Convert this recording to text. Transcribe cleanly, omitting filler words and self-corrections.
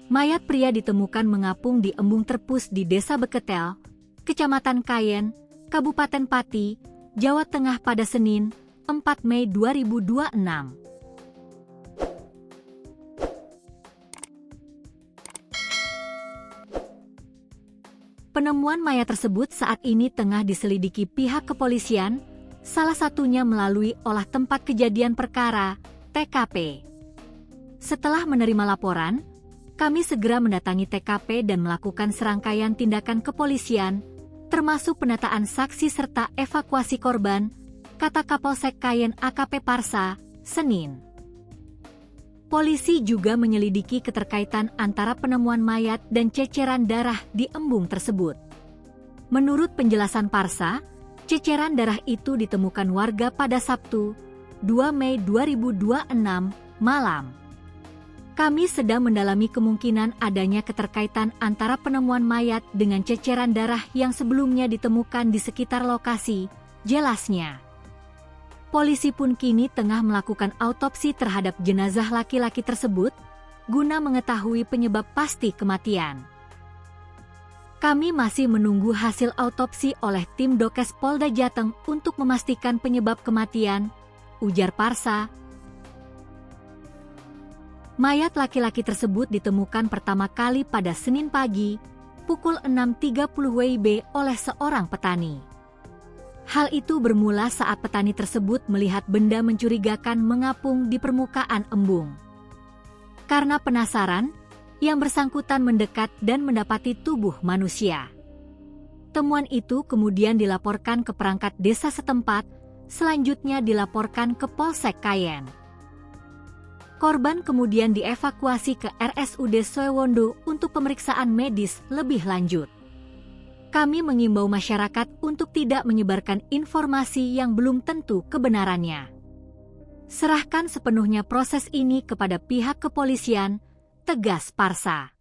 Mayat pria ditemukan mengapung di embung terpus di Desa Beketel, Kecamatan Kayen, Kabupaten Pati, Jawa Tengah pada Senin, 4 Mei 2026. Penemuan mayat tersebut saat ini tengah diselidiki pihak kepolisian, salah satunya melalui olah tempat kejadian perkara, TKP. Setelah menerima laporan, kami segera mendatangi TKP dan melakukan serangkaian tindakan kepolisian, termasuk penataan saksi serta evakuasi korban, kata Kapolsek Kayen AKP Parsa, Senin. Polisi juga menyelidiki keterkaitan antara penemuan mayat dan ceceran darah di embung tersebut. Menurut penjelasan Parsa, ceceran darah itu ditemukan warga pada Sabtu, 2 Mei 2026, malam. Kami sedang mendalami kemungkinan adanya keterkaitan antara penemuan mayat dengan ceceran darah yang sebelumnya ditemukan di sekitar lokasi, jelasnya. Polisi pun kini tengah melakukan autopsi terhadap jenazah laki-laki tersebut, guna mengetahui penyebab pasti kematian. Kami masih menunggu hasil autopsi oleh tim Dokes Polda Jateng untuk memastikan penyebab kematian, ujar Parsa. Mayat laki-laki tersebut ditemukan pertama kali pada Senin pagi, pukul 6.30 WIB oleh seorang petani. Hal itu bermula saat petani tersebut melihat benda mencurigakan mengapung di permukaan embung. Karena penasaran, yang bersangkutan mendekat dan mendapati tubuh manusia. Temuan itu kemudian dilaporkan ke perangkat desa setempat, selanjutnya dilaporkan ke Polsek Kayen. Korban kemudian dievakuasi ke RSUD Suewondo untuk pemeriksaan medis lebih lanjut. Kami mengimbau masyarakat untuk tidak menyebarkan informasi yang belum tentu kebenarannya. Serahkan sepenuhnya proses ini kepada pihak kepolisian, tegas Parsa.